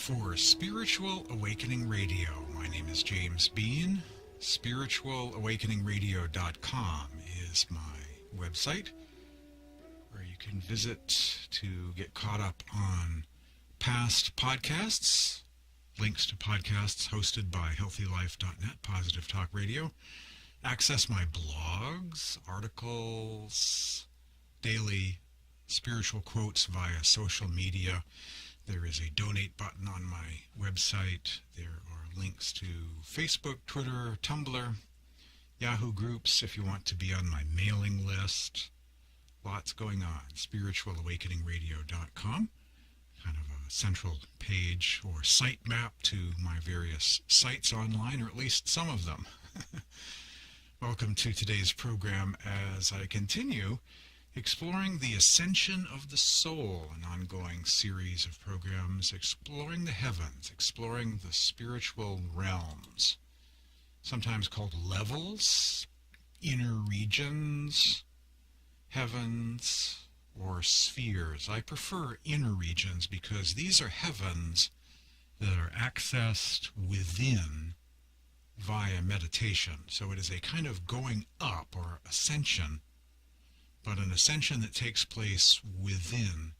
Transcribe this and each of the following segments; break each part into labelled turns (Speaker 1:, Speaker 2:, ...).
Speaker 1: for Spiritual Awakening Radio. My name is James Bean. SpiritualAwakeningRadio.com is my website where you can visit to get caught up on past podcasts, links to podcasts hosted by HealthyLife.net, Positive Talk Radio, access my blogs, articles, daily spiritual quotes via social media. There is a donate button on my website. There are links to Facebook, Twitter, Tumblr, Yahoo groups if you want to be on my mailing list. Lots going on. SpiritualAwakeningRadio.com. Kind of a central page or site map to my various sites online, or at least some of them. Welcome to today's program as I continue exploring the ascension of the soul, an ongoing series of programs exploring the heavens, exploring the spiritual realms, sometimes called levels, inner regions, heavens, or spheres. I prefer inner regions because these are heavens that are accessed within via meditation. So it is a kind of going up or ascension, but an ascension that takes place within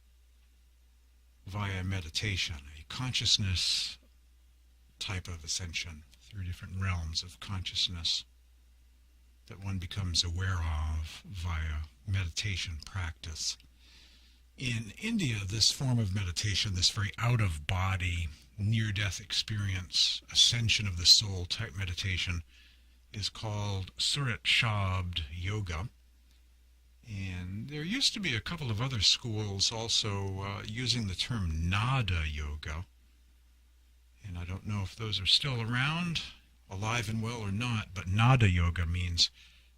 Speaker 1: via meditation, a consciousness type of ascension through different realms of consciousness that one becomes aware of via meditation practice. In India, this form of meditation, this very out-of-body, near-death experience, ascension of the soul type meditation, is called Surat Shabd Yoga. And there used to be a couple of other schools also using the term Nada Yoga. And I don't know if those are still around, alive and well or not, but Nada Yoga means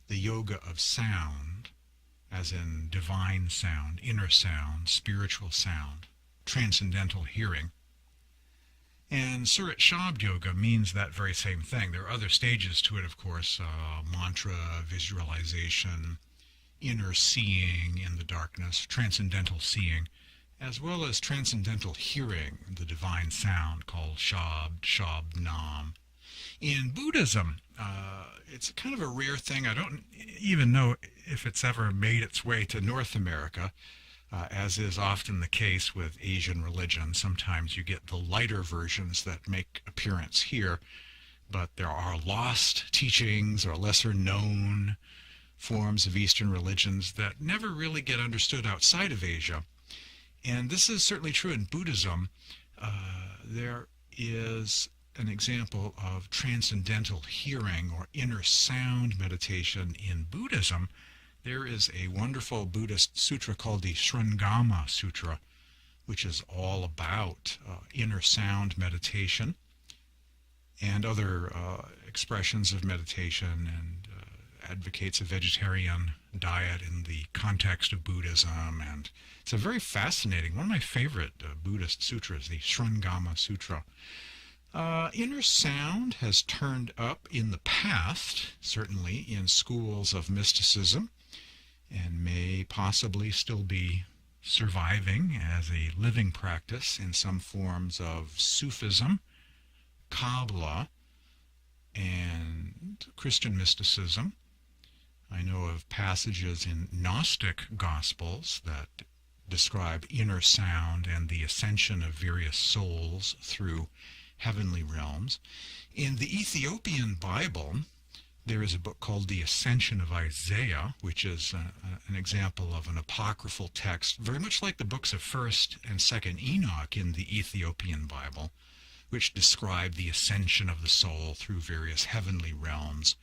Speaker 1: the yoga of sound, as in divine sound, inner sound, spiritual sound, transcendental hearing. And Surat Shabd Yoga means that very same thing. There are other stages to it, of course, mantra, visualization, inner seeing in the darkness, transcendental seeing, as well as transcendental hearing, the divine sound called Shabd, Shabnam. In Buddhism, it's kind of a rare thing. I don't even know if it's ever made its way to North America, as is often the case with Asian religion. Sometimes you get the lighter versions that make appearance here, but there are lost teachings or lesser known forms of Eastern religions that never really get understood outside of Asia. And this is certainly true in Buddhism. There is an example of transcendental hearing or inner sound meditation in Buddhism. There is a wonderful Buddhist sutra called the Shrangama Sutra, which is all about inner sound meditation and other expressions of meditation, and advocates a vegetarian diet in the context of Buddhism. And it's a very fascinating, one of my favorite Buddhist sutras, the Shrangama Sutra. Inner sound has turned up in the past, certainly in schools of mysticism, and may possibly still be surviving as a living practice in some forms of Sufism, Kabbalah, and Christian mysticism. I know of passages in Gnostic Gospels that describe inner sound and the ascension of various souls through heavenly realms. In the Ethiopian Bible, there is a book called The Ascension of Isaiah, which is an example of an apocryphal text, very much like the books of 1st and 2nd Enoch in the Ethiopian Bible, which describe the ascension of the soul through various heavenly realms,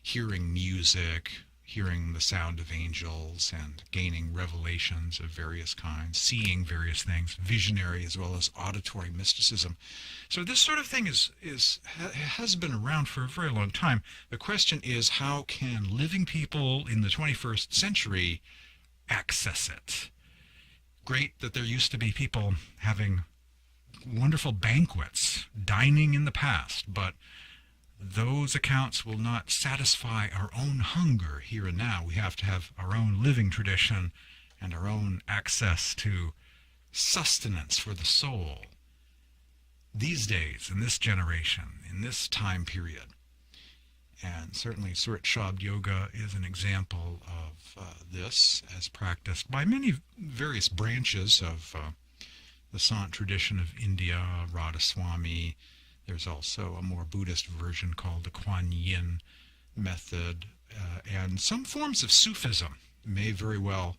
Speaker 1: hearing music, hearing the sound of angels, and gaining revelations of various kinds, seeing various things, visionary as well as auditory mysticism. So this sort of thing has been around for a very long time. The question is, how can living people in the 21st century access it? Great that there used to be people having wonderful banquets, dining in the past, but those accounts will not satisfy our own hunger here and now. We have to have our own living tradition and our own access to sustenance for the soul. these days, in this generation, in this time period. And certainly Surat Shabd Yoga is an example of this as practiced by many various branches of the Sant tradition of India, Radhasoami. There's also a more Buddhist version called the Kuan Yin method, and some forms of Sufism may very well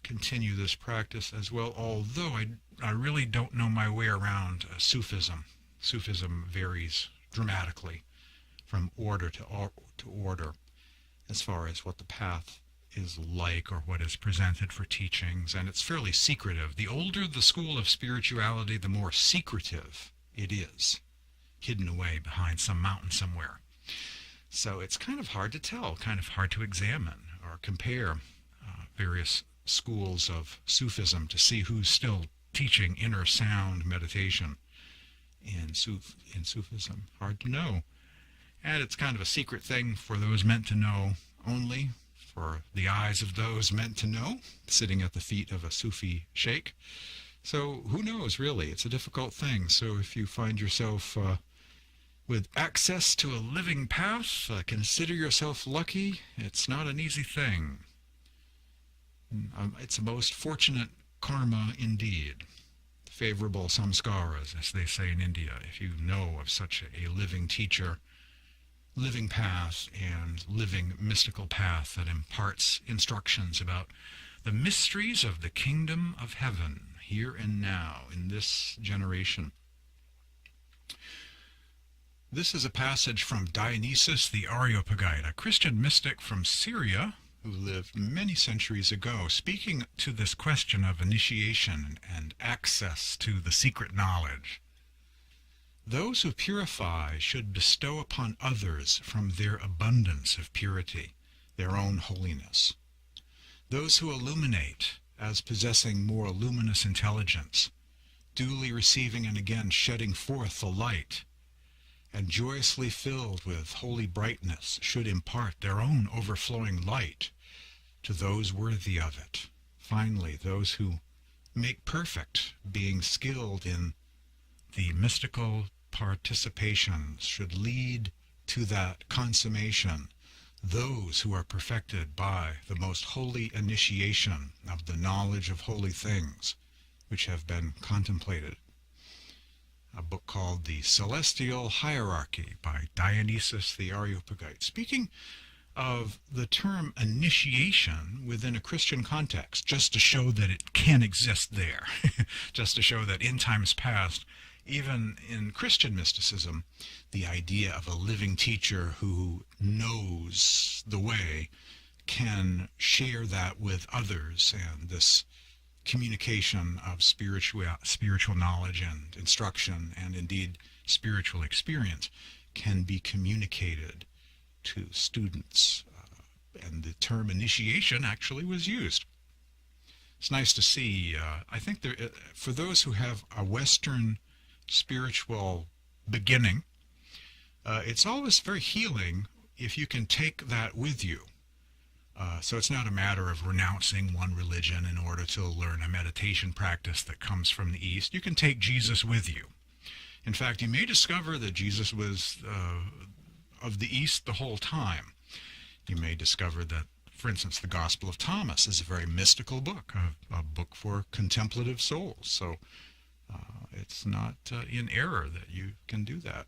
Speaker 1: continue this practice as well, although I really don't know my way around Sufism. Sufism varies dramatically from order to order as far as what the path is like or what is presented for teachings, and it's fairly secretive. The older the school of spirituality, the more secretive it is, hidden away behind some mountain somewhere. So it's kind of hard to tell, kind of hard to examine or compare various schools of Sufism to see who's still teaching inner sound meditation in Sufism. Hard to know. And it's kind of a secret thing for those meant to know only, for the eyes of those meant to know, sitting at the feet of a Sufi sheikh. So who knows, really? It's a difficult thing. So if you find yourself with access to a living path, consider yourself lucky. It's not an easy thing. It's a most fortunate karma indeed. Favorable samskaras, as they say in India, if you know of such a living teacher, living path, and living mystical path that imparts instructions about the mysteries of the kingdom of heaven, here and now, in this generation. This is a passage from Dionysius the Areopagite, a Christian mystic from Syria who lived many centuries ago, speaking to this question of initiation and access to the secret knowledge. Those who purify should bestow upon others from their abundance of purity, their own holiness. Those who illuminate, as possessing more luminous intelligence, duly receiving and again shedding forth the light, and joyously filled with holy brightness, should impart their own overflowing light to those worthy of it. Finally, those who make perfect, being skilled in the mystical participations, should lead to that consummation those who are perfected by the most holy initiation of the knowledge of holy things which have been contemplated. A book called The Celestial Hierarchy by Dionysius the Areopagite, speaking of the term initiation within a Christian context, just to show that it can exist there, just to show that in times past, even in Christian mysticism, the idea of a living teacher who knows the way can share that with others, and this communication of spiritual knowledge and instruction, and indeed spiritual experience, can be communicated to students. And the term initiation actually was used. It's nice to see, I think there, for those who have a Western spiritual beginning, it's always very healing if you can take that with you. So it's not a matter of renouncing one religion in order to learn a meditation practice that comes from the East. You can take Jesus with you. In fact, you may discover that Jesus was of the East the whole time. You may discover that, for instance, the Gospel of Thomas is a very mystical book, a book for contemplative souls. So it's not in error that you can do that.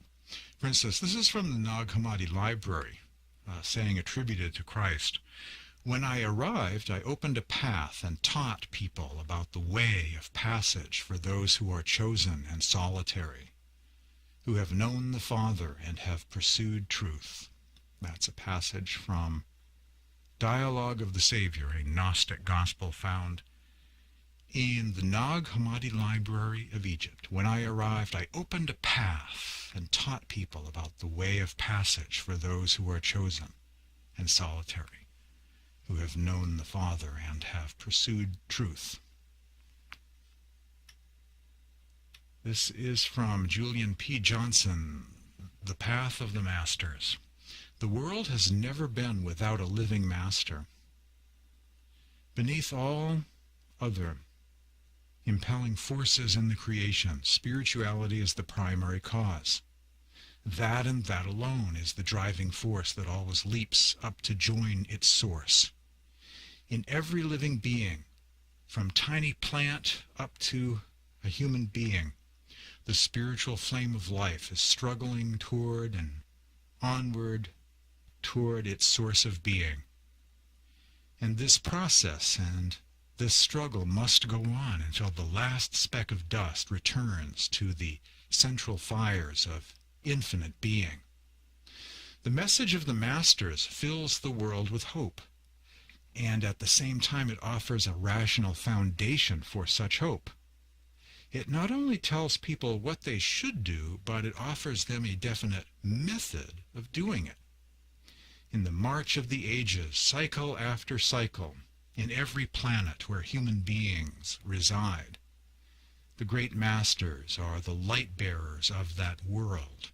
Speaker 1: For instance, this is from the Nag Hammadi Library, saying attributed to Christ. When I arrived, I opened a path and taught people about the way of passage for those who are chosen and solitary, who have known the Father and have pursued truth. That's a passage from Dialogue of the Savior, a Gnostic gospel found in the Nag Hammadi Library of Egypt. When I arrived, I opened a path and taught people about the way of passage for those who are chosen and solitary, who have known the Father and have pursued truth. This is from Julian P. Johnson, The Path of the Masters. The world has never been without a living master. Beneath all other impelling forces in the creation. Spirituality is the primary cause. That and that alone is the driving force that always leaps up to join its source. In every living being, from tiny plant up to a human being, the spiritual flame of life is struggling toward and onward toward its source of being. And this process and this struggle must go on until the last speck of dust returns to the central fires of infinite being. The message of the Masters fills the world with hope, and at the same time it offers a rational foundation for such hope. It not only tells people what they should do, but it offers them a definite method of doing it. In the march of the ages, cycle after cycle, in every planet where human beings reside, the great masters are the light-bearers of that world.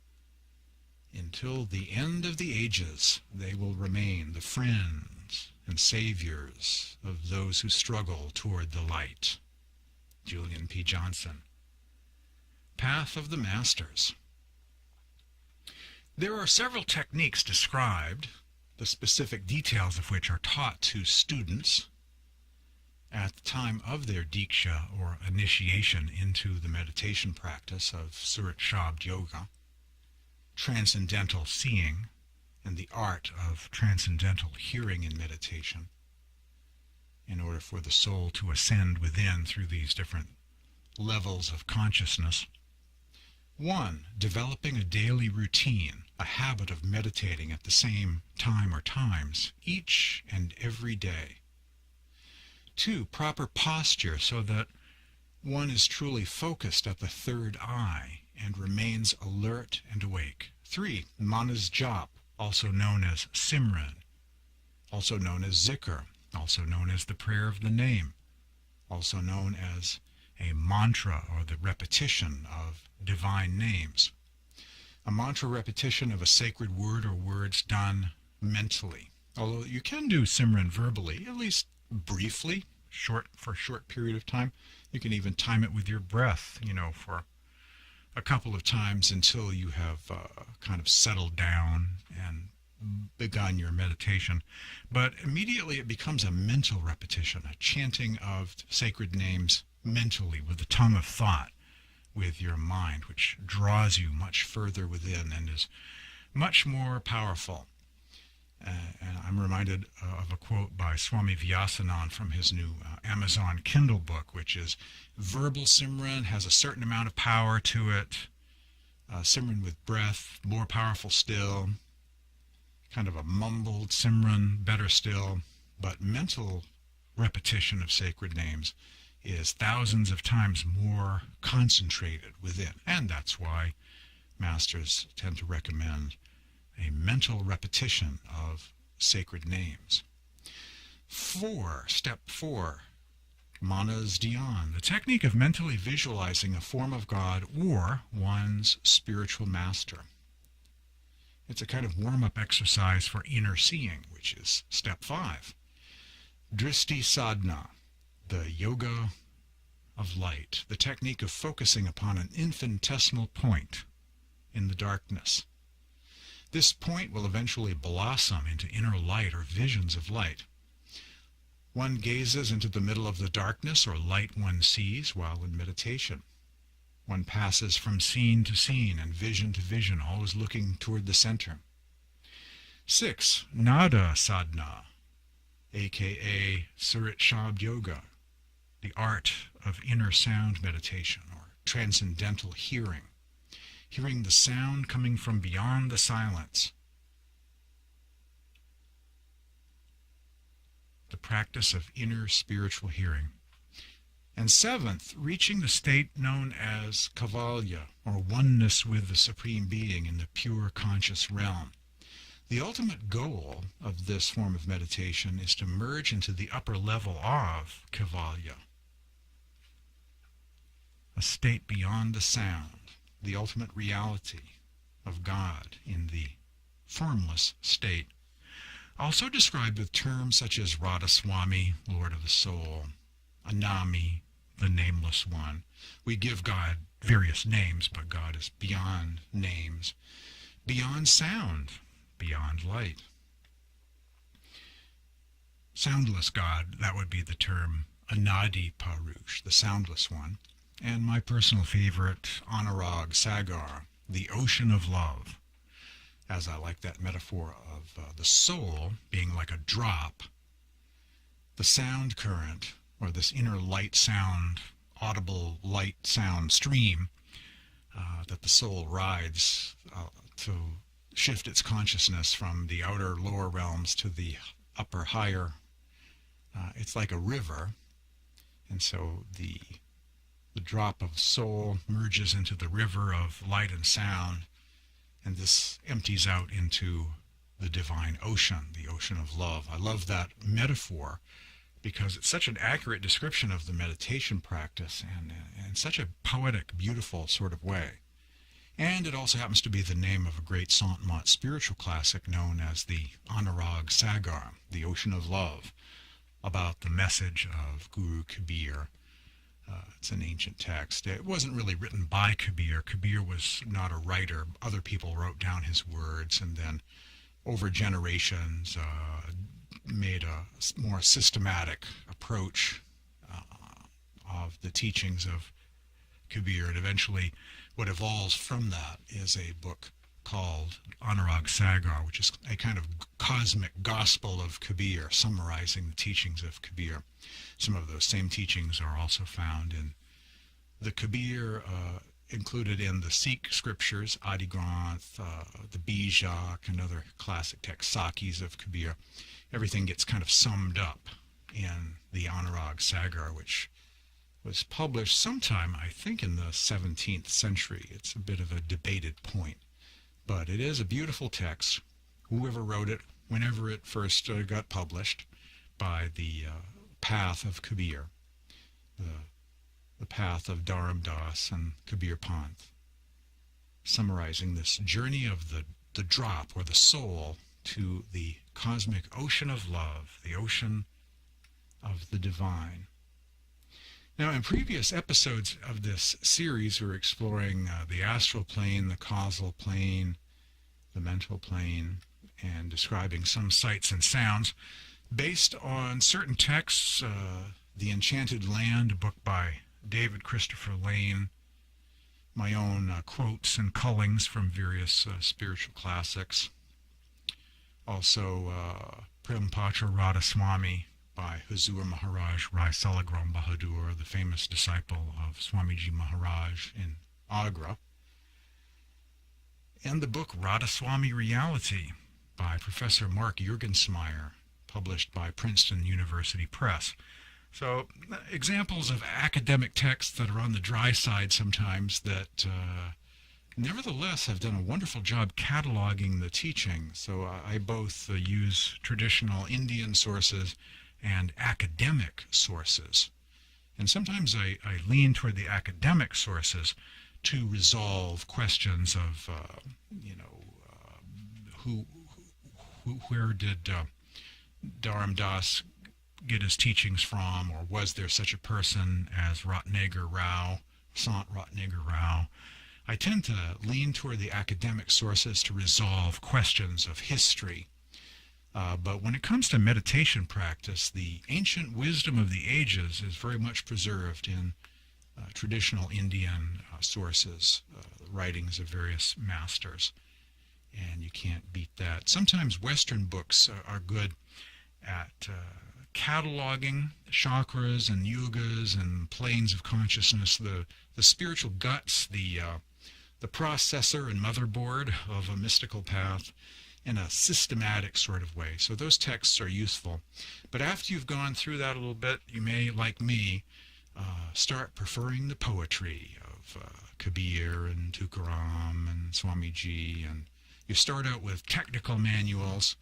Speaker 1: Until the end of the ages, they will remain the friends and saviors of those who struggle toward the light. Julian P. Johnson. Path of the Masters. There are several techniques described, the specific details of which are taught to students at the time of their Diksha or initiation into the meditation practice of Surat Shabd Yoga, transcendental seeing, and the art of transcendental hearing in meditation, in order for the soul to ascend within through these different levels of consciousness. 1. Developing a daily routine, a habit of meditating at the same time or times, each and every day. 2. Proper posture so that one is truly focused at the third eye and remains alert and awake. 3. Manas Jap, also known as Simran, also known as Zikr, also known as the prayer of the name, also known as a mantra or the repetition of divine names. A mantra repetition of a sacred word or words done mentally. Although you can do Simran verbally, at least briefly, for a short period of time. You can even time it with your breath, for a couple of times until you have kind of settled down and begun your meditation. But immediately it becomes a mental repetition, a chanting of sacred names mentally with the tongue of thought, with your mind, which draws you much further within and is much more powerful. And I'm reminded of a quote by Swami Vyasanand from his new Amazon Kindle book, which is, verbal Simran has a certain amount of power to it. Simran with breath, more powerful still. Kind of a mumbled Simran, better still. But mental repetition of sacred names is thousands of times more concentrated within. And that's why masters tend to recommend a mental repetition of sacred names. 4, step 4, Manas Dhyan, the technique of mentally visualizing a form of God or one's spiritual master. It's a kind of warm-up exercise for inner seeing, which is step 5. Drishti Sadhna, the yoga of light, the technique of focusing upon an infinitesimal point in the darkness. This point will eventually blossom into inner light or visions of light. One gazes into the middle of the darkness or light one sees while in meditation. One passes from scene to scene and vision to vision, always looking toward the center. 6. Nada Sadhna, aka Surat Shabd Yoga, the art of inner sound meditation or transcendental hearing. Hearing the sound coming from beyond the silence. The practice of inner spiritual hearing. And 7th, reaching the state known as Kaivalya, or oneness with the Supreme Being in the pure conscious realm. The ultimate goal of this form of meditation is to merge into the upper level of Kaivalya, a state beyond the sound, the ultimate reality of God in the formless state, also described with terms such as Radhasoami, Lord of the Soul, Anami, the nameless one. We give God various names, but God is beyond names, beyond sound, beyond light. Soundless God, that would be the term Anadi Parush, the soundless one. And my personal favorite, Anurag Sagar, the ocean of love, as I like that metaphor of the soul being like a drop, the sound current, or this inner light sound, audible light sound stream that the soul rides to shift its consciousness from the outer lower realms to the upper higher. It's like a river, and so the drop of soul merges into the river of light and sound, and this empties out into the divine ocean, the ocean of love. I love that metaphor because it's such an accurate description of the meditation practice and in such a poetic, beautiful sort of way. And it also happens to be the name of a great Sant spiritual classic known as the Anurag Sagar, the ocean of love, about the message of Guru Kabir. It's an ancient text. It wasn't really written by Kabir. Kabir was not a writer. Other people wrote down his words and then over generations made a more systematic approach of the teachings of Kabir. And eventually what evolves from that is a book called Anurag Sagar, which is a kind of cosmic gospel of Kabir, summarizing the teachings of Kabir. Some of those same teachings are also found in the Kabir, included in the Sikh scriptures, Adi Granth, the Bijak, and other classic texts, Sakis of Kabir. Everything gets kind of summed up in the Anurag Sagar, which was published sometime, I think, in the 17th century. It's a bit of a debated point. But it is a beautiful text. Whoever wrote it, whenever it first got published, by the path of Kabir, the path of Dharam Das and Kabir Panth, summarizing this journey of the drop or the soul to the cosmic ocean of love, the ocean of the divine. Now, in previous episodes of this series, we're exploring the astral plane, the causal plane, the mental plane, and describing some sights and sounds based on certain texts, The Enchanted Land, a book by David Christopher Lane, my own quotes and cullings from various spiritual classics, also Prem Patra Radhasoami by Huzur Maharaj Rai Salagram Bahadur, the famous disciple of Swamiji Maharaj in Agra, and the book Radhasoami Reality by Professor Mark Juergensmeyer, published by Princeton University Press. So examples of academic texts that are on the dry side sometimes that nevertheless have done a wonderful job cataloging the teaching. So I both use traditional Indian sources and academic sources. And sometimes I lean toward the academic sources to resolve questions of, where did Dharam Das get his teachings from, or was there such a person as Ratnagar Rao, Sant Ratnagar Rao? I tend to lean toward the academic sources to resolve questions of history. But when it comes to meditation practice, the ancient wisdom of the ages is very much preserved in traditional Indian sources, writings of various masters. And you can't beat that. Sometimes Western books are good at cataloging chakras and yugas and planes of consciousness, the spiritual guts, the processor and motherboard of a mystical path, in a systematic sort of way. So those texts are useful. But after you've gone through that a little bit, you may, like me, start preferring the poetry of Kabir and Tukaram and Swamiji, and you start out with technical manuals,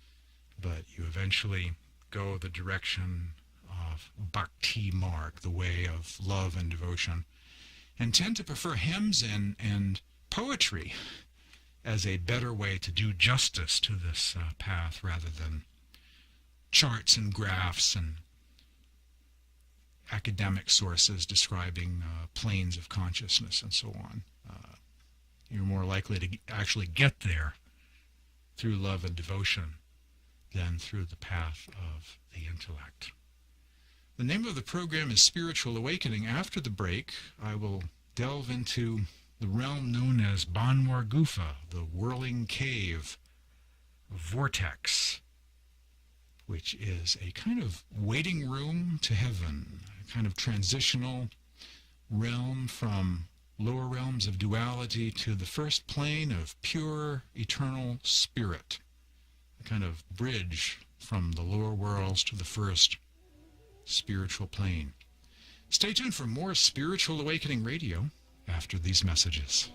Speaker 1: but you eventually go the direction of Bhakti Marg, the way of love and devotion, and tend to prefer hymns and poetry as a better way to do justice to this path rather than charts and graphs and academic sources describing planes of consciousness and so on. You're more likely to actually get there through love and devotion than through the path of the intellect. The name of the program is Spiritual Awakening. After the break, I will delve into the realm known as Bhanwar Gupha, the Whirling Cave Vortex, which is a kind of waiting room to heaven, a kind of transitional realm from lower realms of duality to the first plane of pure eternal spirit, a kind of bridge from the lower worlds to the first spiritual plane. Stay tuned for more Spiritual Awakening Radio after these messages.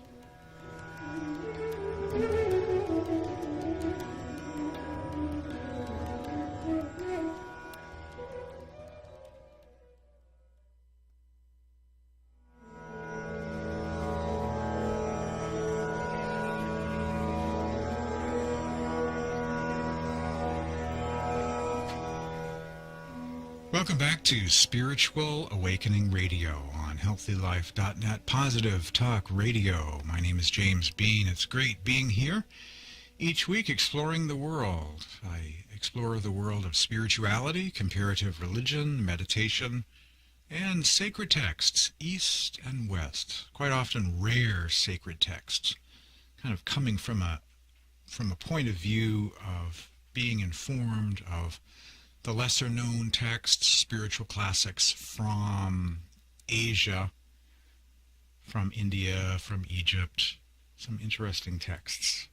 Speaker 1: Welcome back to Spiritual Awakening Radio on HealthyLife.net, Positive Talk Radio. My name is James Bean. It's great being here each week exploring the world. I explore the world of spirituality, comparative religion, meditation, and sacred texts, East and West. Quite often rare sacred texts, kind of coming from a point of view of being informed of the lesser-known texts, spiritual classics from Asia, from India, from Egypt, some interesting texts.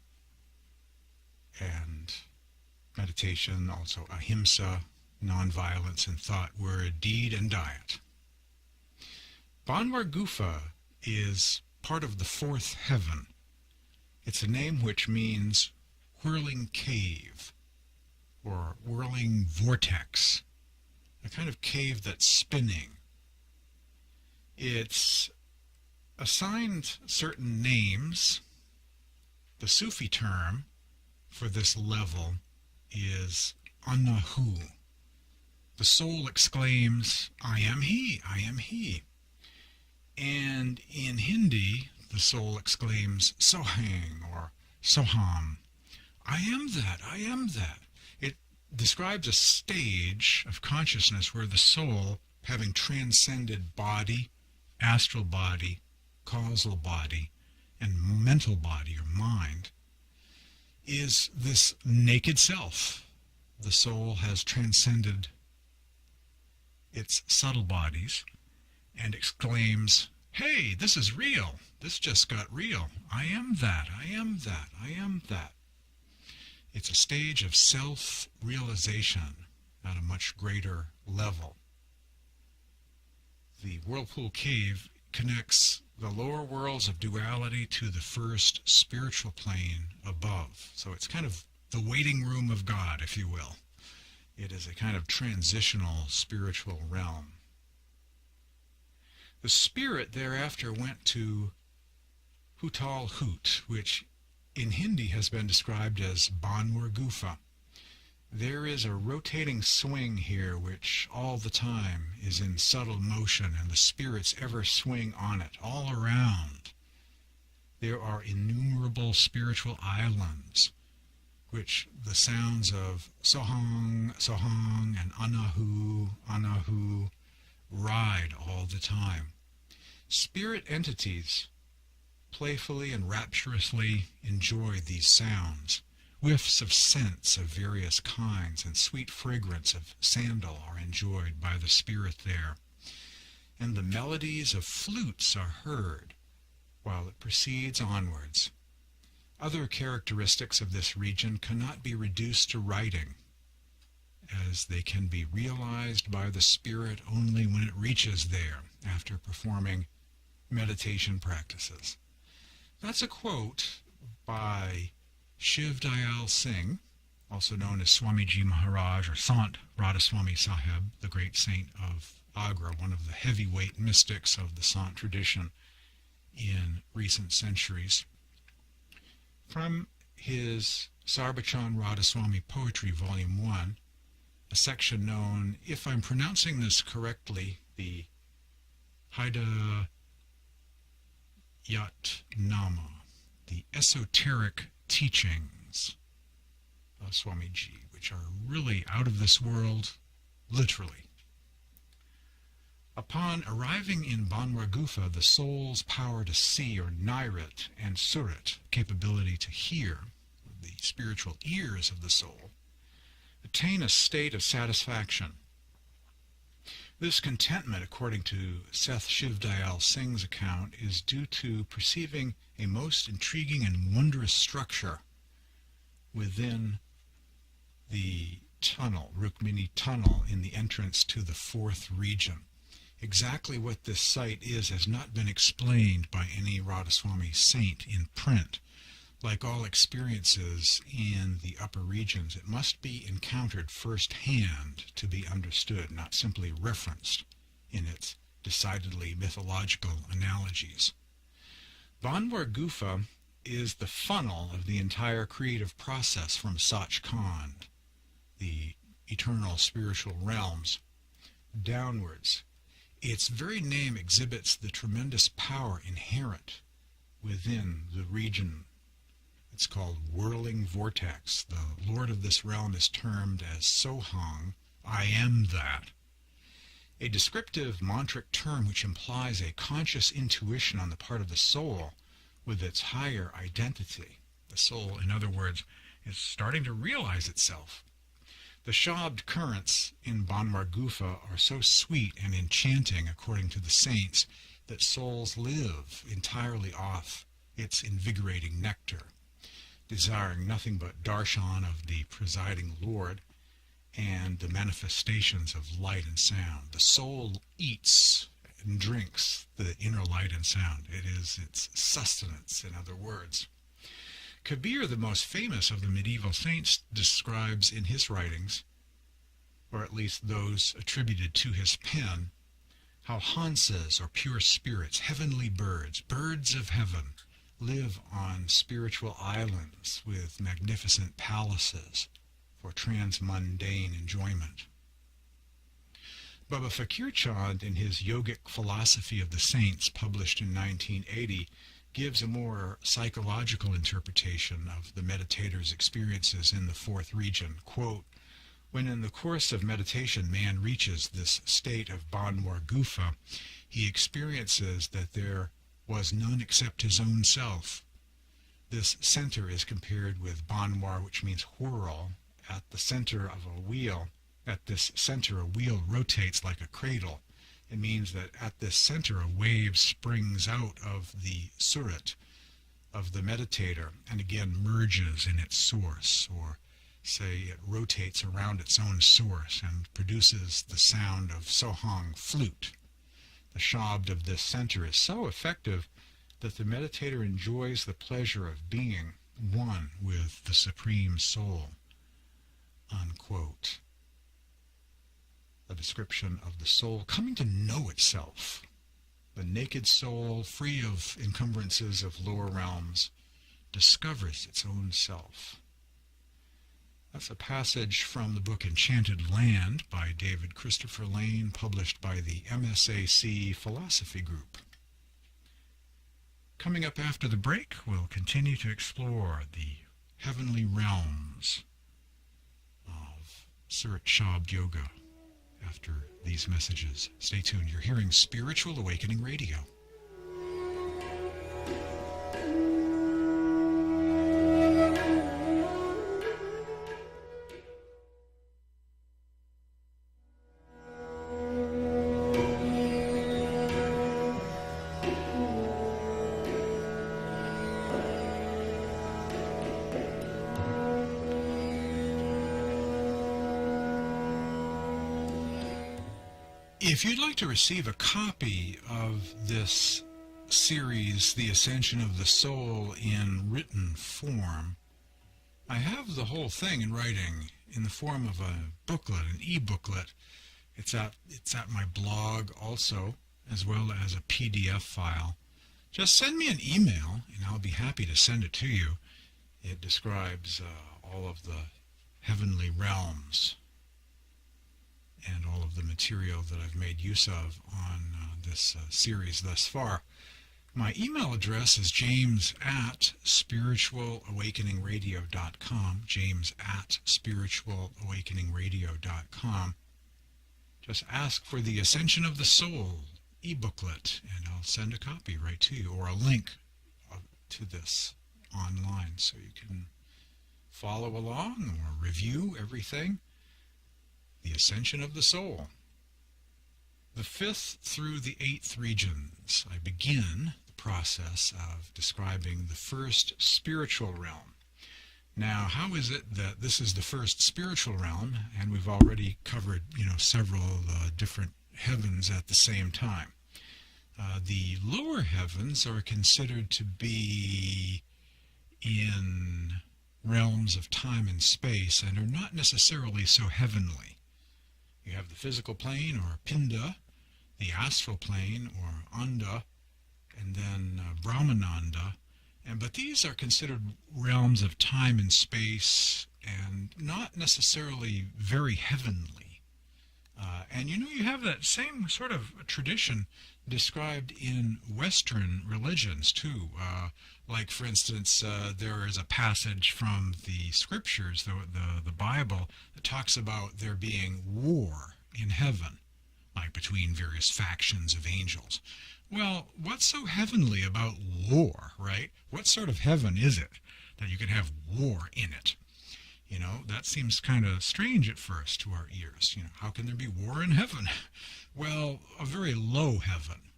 Speaker 1: And meditation, also ahimsa, nonviolence in thought, word, deed, and diet. Bhanwar Gupha is part of the fourth heaven. It's a name which means whirling cave, or whirling vortex, a kind of cave that's spinning. It's assigned certain names. The Sufi term for this level is Ana-Hoo. The soul exclaims, "I am he, I am he." And in Hindi, the soul exclaims, Sohang or Soham, "I am that, I am that." Describes a stage of consciousness where the soul, having transcended body, astral body, causal body, and mental body or mind, is this naked self. The soul has transcended its subtle bodies and exclaims, "Hey, this is real. This just got real. I am that, I am that, I am that." It's a stage of self-realization at a much greater level. The Whirlpool Cave connects the lower worlds of duality to the first spiritual plane above. So it's kind of the waiting room of God, if you will. It is a kind of transitional spiritual realm. The spirit thereafter went to Hootal Hoot, which in Hindi has been described as Bhanwar Gupha. There is a rotating swing here which all the time is in subtle motion, and the spirits ever swing on it all around. There are innumerable spiritual islands which the sounds of Sohang Sohang and Ana-Hoo Ana-Hoo ride all the time. Spirit entities playfully and rapturously enjoy these sounds. Whiffs of scents of various kinds and sweet fragrance of sandal are enjoyed by the spirit there. And the melodies of flutes are heard while it proceeds onwards. Other characteristics of this region cannot be reduced to writing, as they can be realized by the spirit only when it reaches there after performing meditation practices. That's a quote by Shiv Dayal Singh, also known as Swamiji Maharaj or Sant Radhasoami Sahib, the great saint of Agra, one of the heavyweight mystics of the Sant tradition in recent centuries. From his Sarbachan Radhasoami Poetry, Volume 1, a section known, if I'm pronouncing this correctly, the Hida Yat Nama, the esoteric teachings of Swamiji, which are really out of this world, literally. Upon arriving in Bhanwar Gupha, the soul's power to see, or nairit, and surit, capability to hear, the spiritual ears of the soul, attain a state of satisfaction. This contentment, according to Seth Shivdayal Singh's account, is due to perceiving a most intriguing and wondrous structure within the tunnel, Rukmini tunnel, in the entrance to the fourth region. Exactly what this site is has not been explained by any Radhasoami saint in print. Like all experiences in the upper regions, it must be encountered firsthand to be understood, not simply referenced in its decidedly mythological analogies. Bhanwar Gupha is the funnel of the entire creative process from Sachkhand, the eternal spiritual realms, downwards. Its very name exhibits the tremendous power inherent within the region. It's called Whirling Vortex. The lord of this realm is termed as Sohang, I am that, a descriptive mantric term which implies a conscious intuition on the part of the soul with its higher identity. The soul, in other words, is starting to realize itself. The Shabd currents in Bhanwar Gupha are so sweet and enchanting, according to the saints, that souls live entirely off its invigorating nectar, desiring nothing but darshan of the presiding Lord and the manifestations of light and sound. The soul eats and drinks the inner light and sound. It is its sustenance, in other words. Kabir, the most famous of the medieval saints, describes in his writings, or at least those attributed to his pen, how Hansas, or pure spirits, heavenly birds, birds of heaven, live on spiritual islands with magnificent palaces for transmundane enjoyment. Baba Fakir Chand, in his Yogic Philosophy of the Saints, published in 1980, gives a more psychological interpretation of the meditator's experiences in the fourth region. Quote, when in the course of meditation man reaches this state of Bhanwar Gupha, he experiences that there was none except his own self. This center is compared with Bhanwar, which means whirl. At the center of a wheel, at this center a wheel rotates like a cradle. It means that at this center a wave springs out of the surat of the meditator and again merges in its source, or say it rotates around its own source and produces the sound of Sohang flute. The shabd of this center is so effective that the meditator enjoys the pleasure of being one with the Supreme Soul. Unquote. A description of the soul coming to know itself. The naked soul, free of encumbrances of lower realms, discovers its own self. That's a passage from the book Enchanted Land by David Christopher Lane, published by the MSAC Philosophy Group. Coming up after the break, we'll continue to explore the heavenly realms of Surat Shabd Yoga. After these messages, stay tuned. You're hearing Spiritual Awakening Radio. If you'd like to receive a copy of this series, The Ascension of the Soul, in written form, I have the whole thing in writing in the form of a booklet, an e-booklet. It's at my blog also, as well as a PDF file. Just send me an email and I'll be happy to send it to you. It describes all of the heavenly realms and all of the material that I've made use of on this series thus far. My email address is james@spiritualawakeningradio.com, james@spiritualawakeningradio.com. Just ask for the Ascension of the Soul e-booklet, and I'll send a copy right to you, or a link to this online so you can follow along or review everything. The Ascension of the Soul. The 5th through the 8th regions, I begin the process of describing the first spiritual realm. Now, how is it that this is the first spiritual realm, and we've already covered, several different heavens at the same time? The lower heavens are considered to be in realms of time and space and are not necessarily so heavenly. You have the physical plane, or Pinda, the astral plane, or Anda, and then Brahmananda. But these are considered realms of time and space and not necessarily very heavenly. And you have that same sort of tradition described in Western religions too. Like, for instance, there is a passage from the scriptures, the Bible, that talks about there being war in heaven, like between various factions of angels. Well, what's so heavenly about war, right? What sort of heaven is it that you can have war in it? That seems kind of strange at first to our ears. How can there be war in heaven? Well, a very low heaven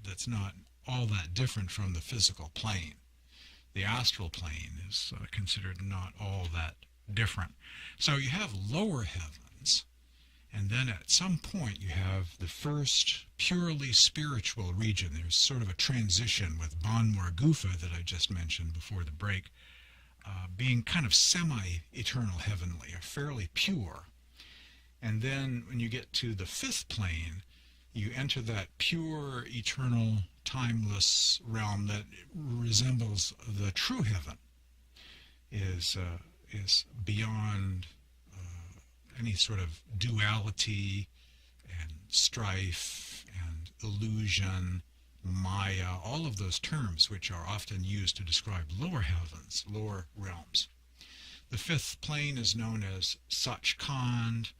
Speaker 1: that's not all that different from the physical plane. The astral plane is considered not all that different. So you have lower heavens, and then at some point you have the first purely spiritual region. There's sort of a transition with Bhanwar Gupha that I just mentioned before the break, being kind of semi-eternal heavenly, or fairly pure. And then when you get to the 5th plane, you enter that pure, eternal, timeless realm that resembles the true heaven, is beyond any sort of duality and strife and illusion, Maya, all of those terms which are often used to describe lower heavens, lower realms. The 5th plane is known as Sachkhand,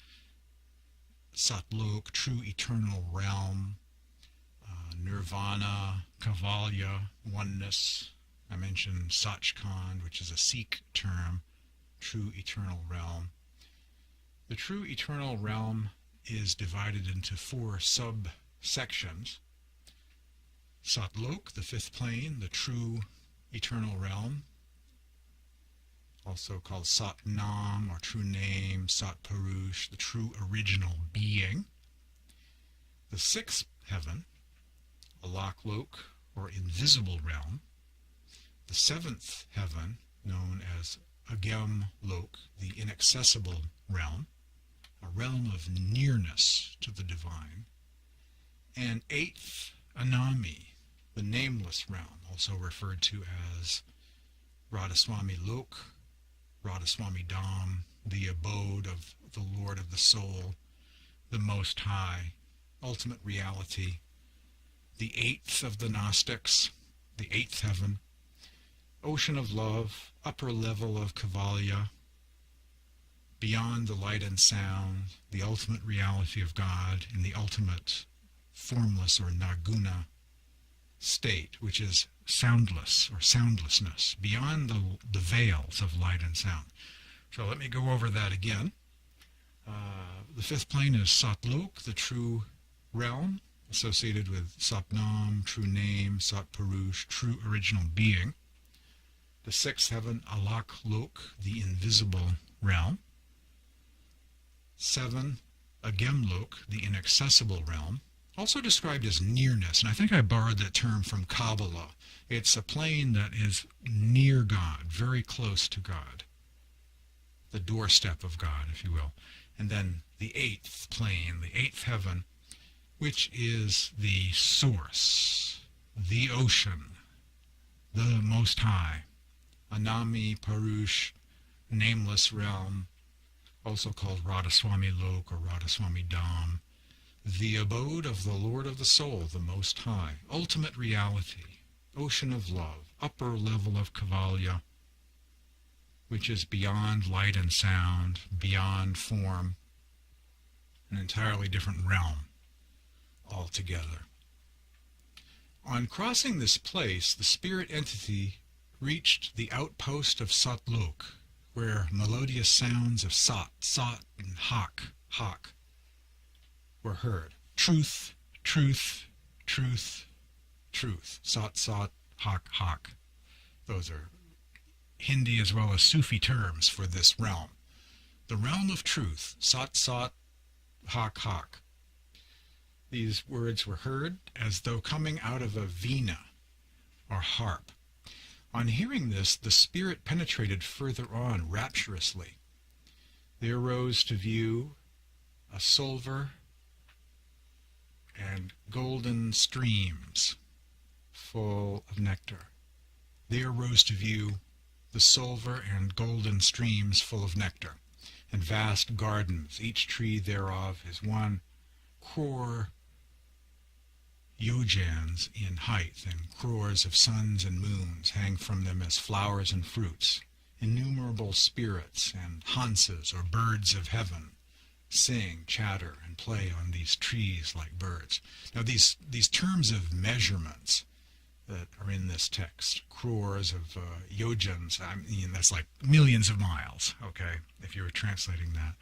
Speaker 1: Satlok, true eternal realm, Nirvana, Kaivalya, oneness. I mentioned Sachkhand, which is a Sikh term, true eternal realm. The true eternal realm is divided into 4 subsections. Satlok, the 5th plane, the true eternal realm, also called Satnam, or true name, Satpurush, the true original being. The 6th heaven, Alaklok, or invisible realm. The 7th heaven, known as Agamlok, the inaccessible realm, a realm of nearness to the divine. And 8th, Anami, the nameless realm, also referred to as Radhasoami Lok, Radhasoami Dham, the abode of the Lord of the Soul, the Most High, ultimate reality. The 8th of the Gnostics, the 8th heaven, ocean of love, upper level of Kaivalya, beyond the light and sound, the ultimate reality of God in the ultimate formless or naguna state, which is soundless or soundlessness, beyond the veils of light and sound. So let me go over that again. The 5th plane is Satlok, the true realm, associated with Satnam, true name, Satpurush, true original being. The 6th heaven, Alaklok, the invisible realm. 7, Agamlok, the inaccessible realm, also described as nearness, and I think I borrowed that term from Kabbalah. It's a plane that is near God, very close to God, the doorstep of God, if you will. And then the 8th plane, the 8th heaven, which is the source, the ocean, the Most High, Anami, Parush, nameless realm, also called Radhasoami Lok or Radhasoami Dham, the abode of the Lord of the Soul, the Most High, ultimate reality, ocean of love, upper level of Kaivalya, which is beyond light and sound, beyond form, an entirely different realm altogether. On crossing this place, the spirit entity reached the outpost of Satlok, where melodious sounds of Sat, Sat, and Hak, Hak were heard. Truth, truth, truth, truth. Sat, Sat, Hak, Hak. Those are Hindi as well as Sufi terms for this realm. The realm of truth. Sat, Sat, Hak, Hak. These words were heard as though coming out of a veena or harp. On hearing this, the spirit penetrated further on rapturously. There rose to view a silver and golden streams full of nectar. There rose to view the silver and golden streams full of nectar, and vast gardens, each tree thereof is 1 crore yojans in height, and crores of suns and moons hang from them as flowers and fruits. Innumerable spirits and hansas, or birds of heaven, sing, chatter, and play on these trees like birds. Now these terms of measurements that are in this text, crores of yojans, I mean, that's like millions of miles, okay? If you were translating that,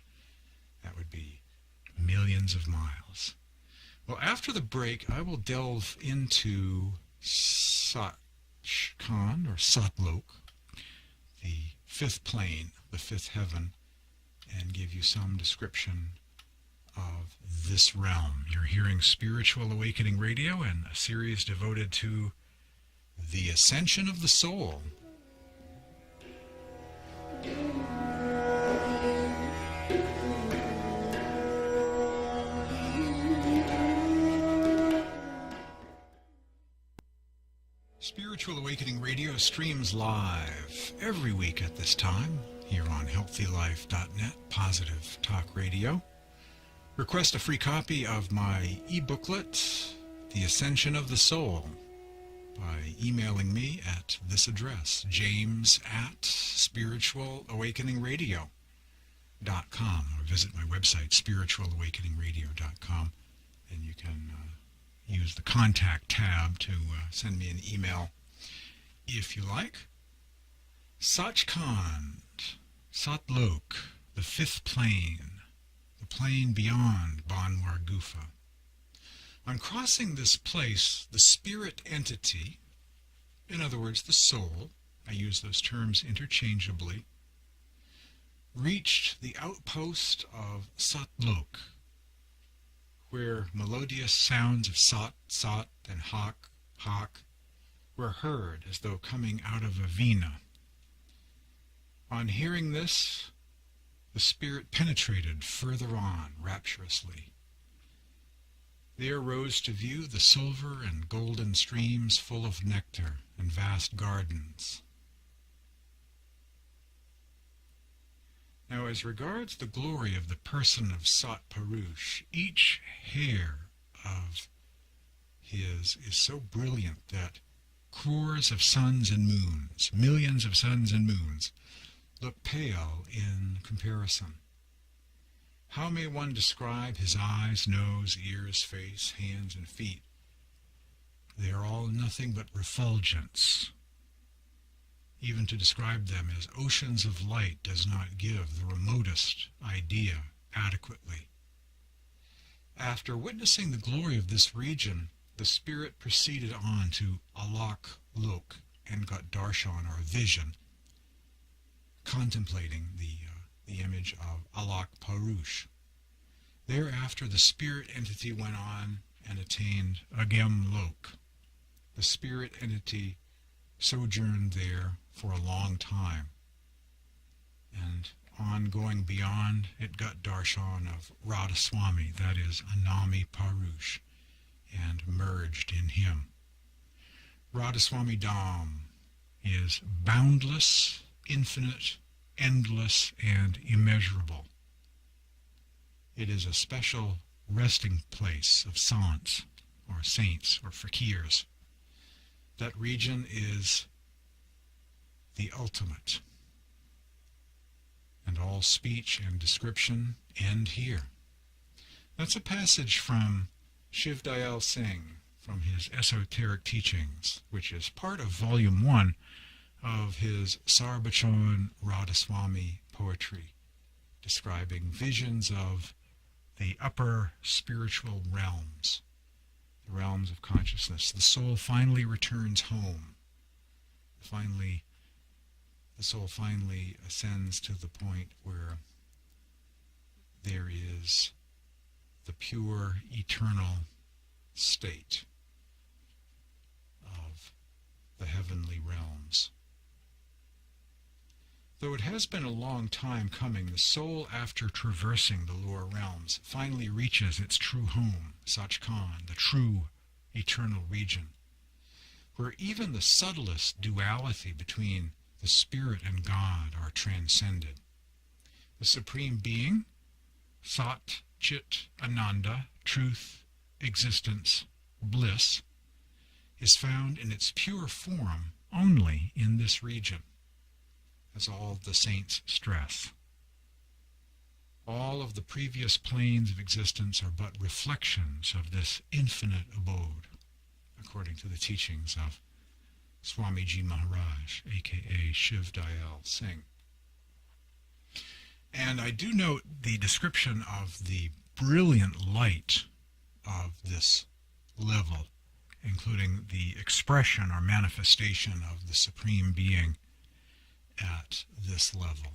Speaker 1: that would be millions of miles. Well, after the break, I will delve into Satchkan, or Satlok, the fifth plane, the fifth heaven, and give you some description of this realm. You're hearing Spiritual Awakening Radio and a series devoted to the Ascension of the Soul. Spiritual Awakening Radio streams live every week at this time here on healthylife.net, Positive Talk Radio. Request a free copy of my e-booklet, The Ascension of the Soul, by emailing me at this address, james@spiritualawakeningradio.com, or visit my website, spiritualawakeningradio.com, and you can use the contact tab to send me an email if you like. Satchkhand, Satlok, the fifth plane, the plane beyond Bhanwar Gupha. On crossing this place, the spirit entity, in other words, the soul, I use those terms interchangeably, reached the outpost of Satlok, where melodious sounds of Sat, Sat, and Hak, Hak were heard as though coming out of a veena. On hearing this, the spirit penetrated further on rapturously. There rose to view the silver and golden streams full of nectar and vast gardens. Now, as regards the glory of the person of Sat Purush, each hair of his is so brilliant that crores of suns and moons, millions of suns and moons, look pale in comparison. How may one describe his eyes, nose, ears, face, hands, and feet? They are all nothing but refulgence. Even to describe them as oceans of light does not give the remotest idea adequately. After witnessing the glory of this region, the spirit proceeded on to Alak Lok and got darshan, or vision, contemplating the image of Alak Purush. Thereafter, the spirit entity went on and attained Agam Lok. The spirit entity sojourned there for a long time, and on going beyond, it got darshan of Radhasoami, that is Anami Purush, and merged in him. Radhasoami Dham is boundless, infinite, endless, and immeasurable. It is a special resting place of sants, or saints, or fakirs. That region is the ultimate. And all speech and description end here. That's a passage from Shiv Dayal Singh, from his Esoteric Teachings, which is part of Volume 1 of his Sarbachan Radhasoami poetry, describing visions of the upper spiritual realms, the realms of consciousness. The soul finally returns home. The soul finally ascends to the point where there is the pure, eternal state of the heavenly realms. Though it has been a long time coming, the soul, after traversing the lower realms, finally reaches its true home, Sachkhand, the true eternal region, where even the subtlest duality between the spirit and God are transcended. The Supreme Being, Sat, Chit, Ananda, truth, existence, bliss, is found in its pure form only in this region, as all the saints stress. All of the previous planes of existence are but reflections of this infinite abode, according to the teachings of Swamiji Maharaj, a.k.a. Shiv Dayal Singh. And I do note the description of the brilliant light of this level, including the expression or manifestation of the Supreme Being at this level.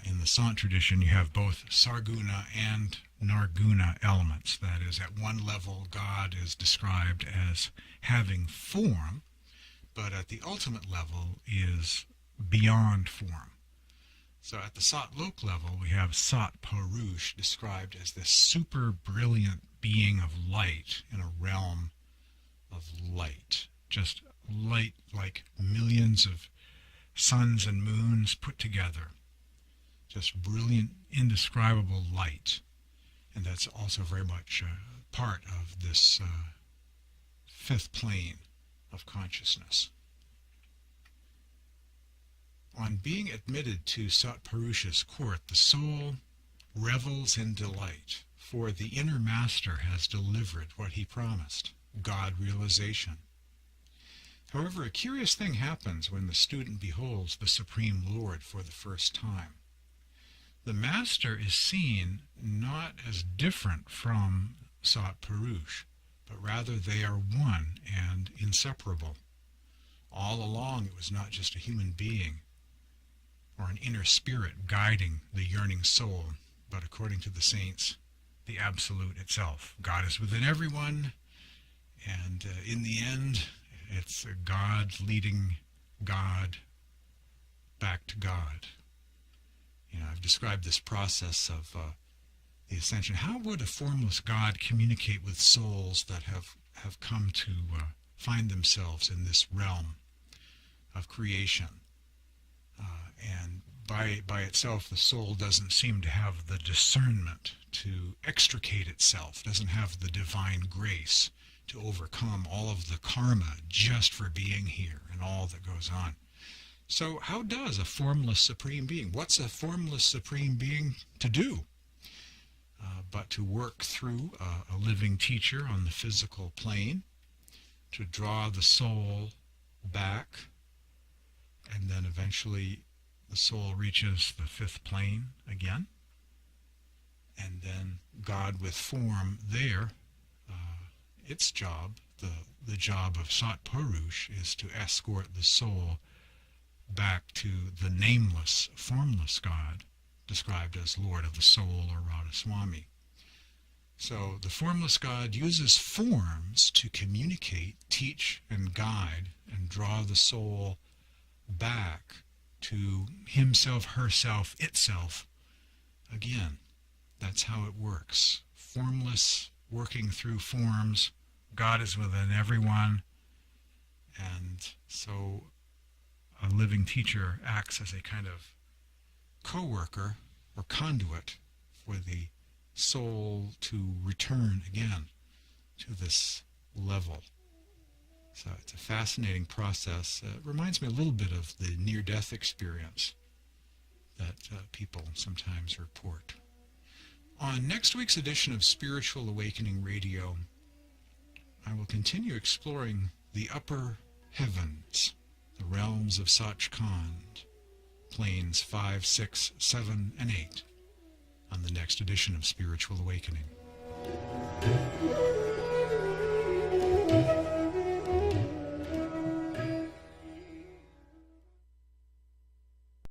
Speaker 1: In the Sant tradition, you have both Sarguna and Narguna elements. That is, at one level, God is described as having form, but at the ultimate level is beyond form. So at the Sat Lok level, we have Sat Purush described as this super brilliant being of light in a realm of light. Just light like millions of suns and moons put together. Just brilliant, indescribable light. And that's also very much part of this fifth plane of consciousness. On being admitted to Satpurusha's court, the soul revels in delight, for the inner master has delivered what he promised, God realization. However, a curious thing happens when the student beholds the Supreme Lord for the first time. The master is seen not as different from Satpurush, but rather they are one and inseparable. All along it was not just a human being or an inner spirit guiding the yearning soul, but according to the saints, the Absolute itself. God is within everyone, and in the end, it's God leading God back to God. I've described this process of the ascension. How would a formless God communicate with souls that have come to find themselves in this realm of creation? And by itself, the soul doesn't seem to have the discernment to extricate itself, doesn't have the divine grace to overcome all of the karma just for being here and all that goes on. So how does a formless Supreme Being, what's a formless Supreme Being to do? But to work through a living teacher on the physical plane, to draw the soul back, and then eventually the soul reaches the fifth plane again, and then God with form there, its job, the job of Satpurush, is to escort the soul back to the nameless, formless God, described as Lord of the Soul or Radhasoami. So the formless God uses forms to communicate, teach, and guide, and draw the soul back to himself, herself, itself again. That's how it works. Formless, working through forms. God is within everyone. And so a living teacher acts as a kind of co-worker or conduit for the soul to return again to this level. So it's a fascinating process. It reminds me a little bit of the near-death experience that people sometimes report. On next week's edition of Spiritual Awakening Radio, I will continue exploring the upper heavens, the realms of Sachkhand, planes 5, 6, 7, and 8, on the next edition of Spiritual Awakening.